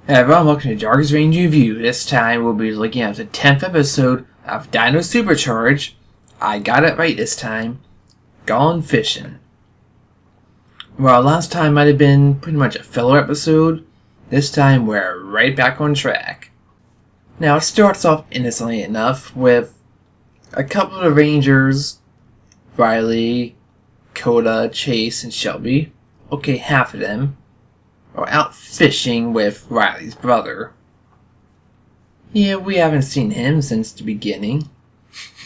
Hey everyone, welcome to Jargus Ranger Reviews. This time we'll be looking at the 10th episode of Dino Supercharge. I got it right this time. Gone Fishin'. Well, last time might have been pretty much a filler episode. This time we're right back on track. Now it starts off innocently enough with a couple of Rangers, Riley, Coda, Chase, and Shelby. Okay, half of them are out fishing with Riley's brother. Yeah, we haven't seen him since the beginning.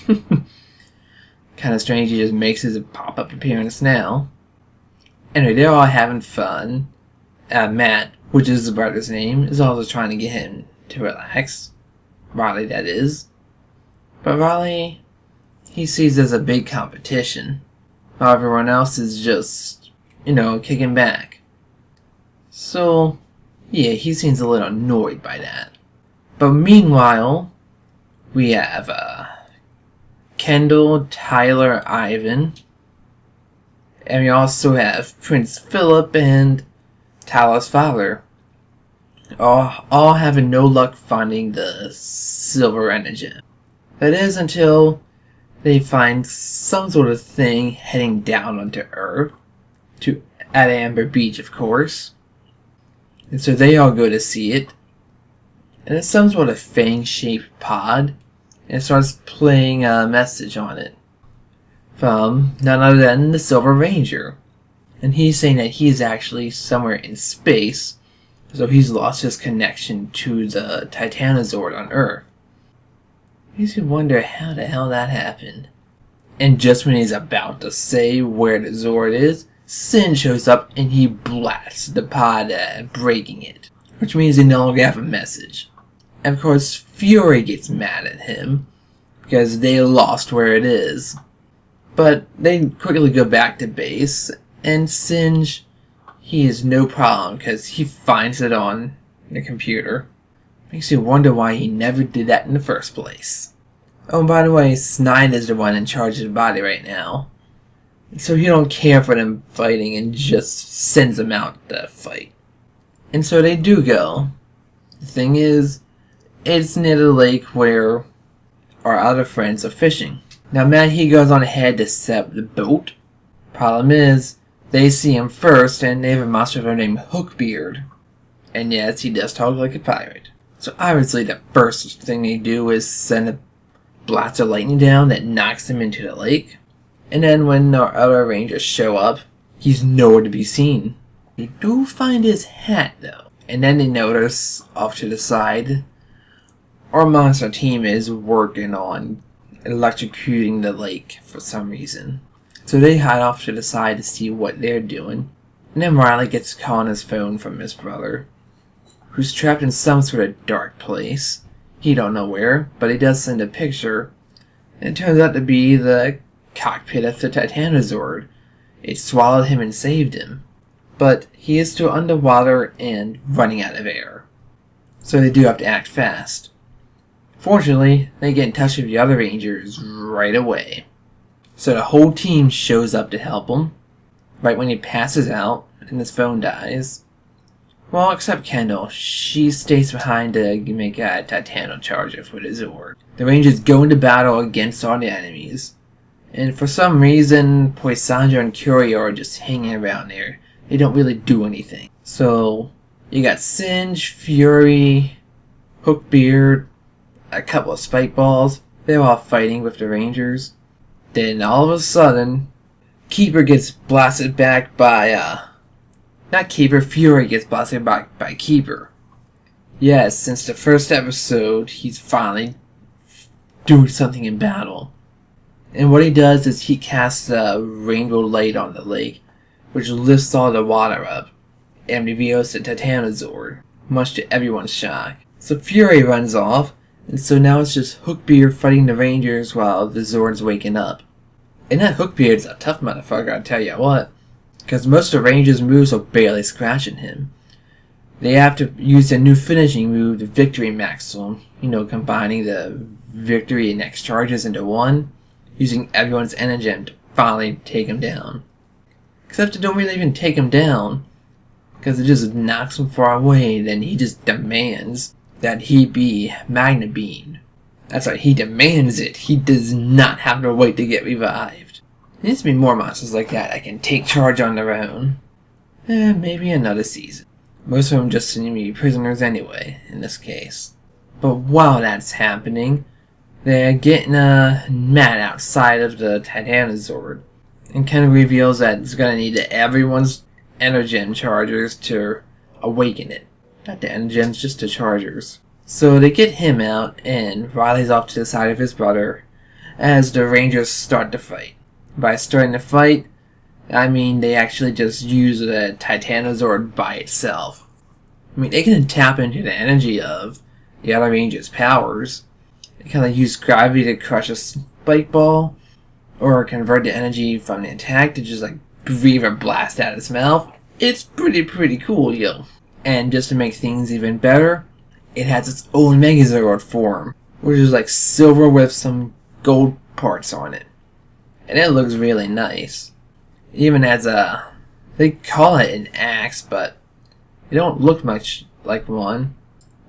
Kinda strange he just makes his pop-up appearance now. Anyway, they're all having fun. Matt, which is the brother's name, is also trying to get him to relax. Riley, that is. But Riley, he sees it as a big competition, while everyone else is just, kicking back. So, yeah, he seems a little annoyed by that. But meanwhile, we have Kendall, Tyler, Ivan, and we also have Prince Philip and Tyler's father, all having no luck finding the silver energy. That is until they find some sort of thing heading down onto Earth, at Amber Beach, of course. And so they all go to see it. And it's some sort of fang-shaped pod. And it starts playing a message on it from none other than the Silver Ranger. And he's saying that he's actually somewhere in space, so he's lost his connection to the Titanosaur on Earth. Makes you wonder how the hell that happened. And just when he's about to say where the Zord is, Sin shows up and he blasts the pod, breaking it, which means they no longer have a message. And of course, Fury gets mad at him because they lost where it is. But they quickly go back to base, and Singe, he has no problem because he finds it on the computer. Makes you wonder why he never did that in the first place. Oh, and by the way, Snide is the one in charge of the body right now. So he don't care for them fighting and just sends them out to fight. And so they do go. The thing is, it's near the lake where our other friends are fishing. Now Matt, he goes on ahead to set up the boat. Problem is, they see him first and they have a monster named Hookbeard. And yes, he does talk like a pirate. So obviously the first thing they do is send a blast of lightning down that knocks him into the lake. And then when our other Rangers show up, he's nowhere to be seen. They do find his hat though. And then they notice, off to the side, our monster team is working on electrocuting the lake for some reason. So they hide off to the side to see what they're doing. And then Riley gets a call on his phone from his brother, who's trapped in some sort of dark place. He don't know where, but he does send a picture. And it turns out to be the cockpit of the Titanosaur. It swallowed him and saved him. But he is still underwater and running out of air. So they do have to act fast. Fortunately, they get in touch with the other Rangers right away. So the whole team shows up to help him, right when he passes out and his phone dies. Well, except Kendall. She stays behind to make a Titano charger for the Zord. The Rangers go into battle against all the enemies. And for some reason, Poisandra and Curio are just hanging around there. They don't really do anything. So, you got Singe, Fury, Hookbeard, a couple of spike balls. They're all fighting with the Rangers. Then all of a sudden, Keeper gets blasted back by, not Keeper, Fury gets blasted back by Keeper. Yes, since the first episode, he's finally doing something in battle. And what he does is he casts a rainbow light on the lake, which lifts all the water up, and reveals the Titanosaur, much to everyone's shock. So Fury runs off, and so now it's just Hookbeard fighting the Rangers while the Zord's waking up. And that Hookbeard's a tough motherfucker, I tell you what, because most of the Rangers' moves are barely scratching him. They have to use a new finishing move, the Victory Maximum, combining the Victory and X charges into one, using everyone's energy to finally take him down. Except it don't really even take him down. because it just knocks him far away. Then he just demands that he be magna beamed. That's right, he demands it. He does not have to wait to get revived. There needs to be more monsters like that can take charge on their own. Maybe another season. Most of them just seem to be prisoners anyway, in this case. But while that's happening, they're getting mad outside of the Titanosaur. And kind of reveals that it's going to need everyone's energem chargers to awaken it. Not the energems, just the chargers. So they get him out, and Riley's off to the side of his brother as the Rangers start to fight. By starting the fight, I mean they actually just use the Titanosaur by itself. I mean, they can tap into the energy of the other Rangers' powers. They kind of use gravity to crush a spike ball, or convert the energy from the attack to just like breathe a blast out of its mouth. It's pretty cool, yo. And just to make things even better, it has its own Megazord form, which is like silver with some gold parts on it. And it looks really nice. It even has they call it an axe, but it don't look much like one.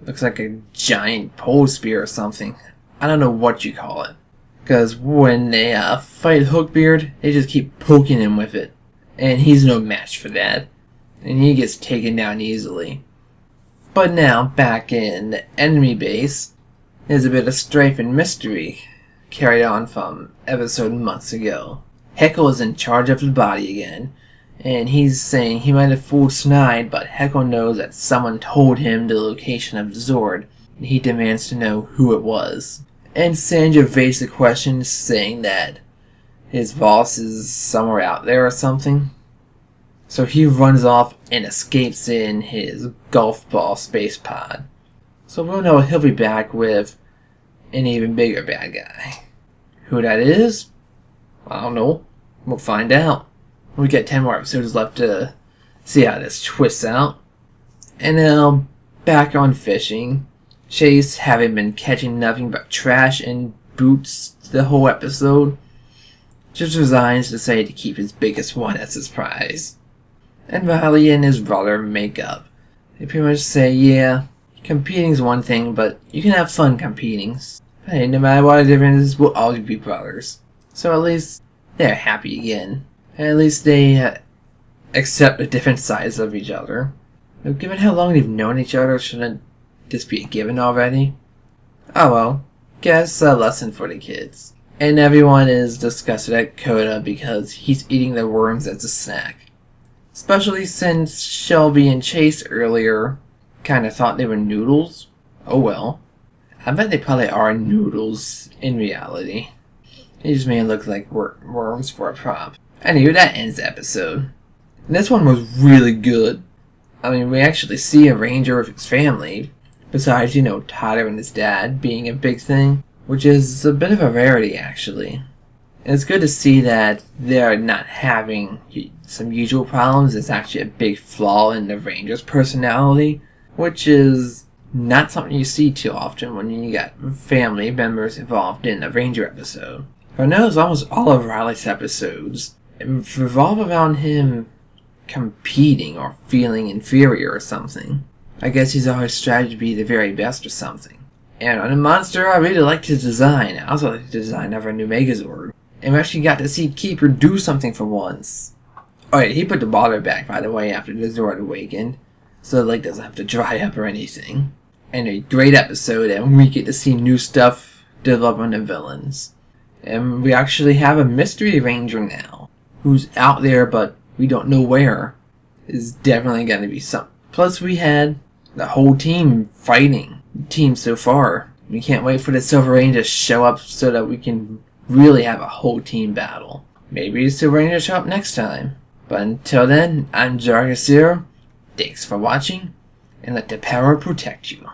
It looks like a giant pole spear or something. I don't know what you call it. Because when they fight Hookbeard, they just keep poking him with it. And he's no match for that. And he gets taken down easily. But now, back in the enemy base, there's a bit of strife and mystery carried on from episode months ago. Heckle is in charge of the body again, and he's saying he might have fooled Snide, but Heckle knows that someone told him the location of the Zord, and he demands to know who it was. And Sandra evades the question, saying that his boss is somewhere out there or something. So he runs off and escapes in his golf ball space pod. So we'll know he'll be back with an even bigger bad guy. Who that is? I don't know. We'll find out. We got 10 more episodes left to see how this twists out. And now, back on fishing. Chase, having been catching nothing but trash and boots the whole episode, just resigns to say to keep his biggest one as his prize. And Riley and his brother make up. They pretty much say, yeah, competing's one thing, but you can have fun competing. Hey, no matter what the difference is, we'll always be brothers. So at least they're happy again. And at least they accept the different sides of each other. Now, given how long they've known each other, shouldn't this be a given already? Oh well, guess a lesson for the kids. And everyone is disgusted at Coda because he's eating the worms as a snack. Especially since Shelby and Chase earlier kind of thought they were noodles. Oh well. I bet they probably are noodles in reality. They just made it look like worms for a prop. Anyway, that ends the episode. And this one was really good. I mean, we actually see a ranger with his family. Besides, Tyler and his dad being a big thing. Which is a bit of a rarity, actually. And it's good to see that they're not having some usual problems. It's actually a big flaw in the Ranger's personality, which is not something you see too often when you got family members involved in a Ranger episode. I notice almost all of Riley's episodes revolve around him competing or feeling inferior or something. I guess he's always strived to be the very best or something. And on the monster, I really liked his design. I also liked the design of our new Megazord. And we actually got to see Keeper do something for once. Oh yeah, he put the bottle back, by the way, after the Zord awakened. So the lake doesn't have to dry up or anything. And a great episode, and we get to see new stuff develop on the villains. And we actually have a mystery ranger now. Who's out there, but we don't know where. Is definitely going to be something. Plus we had the whole team fighting. Team so far. We can't wait for the Silver Ranger to show up so that we can really have a whole team battle. Maybe the Silver Ranger show up next time. But until then, I'm Jargus Ranger. Thanks for watching, and let the power protect you.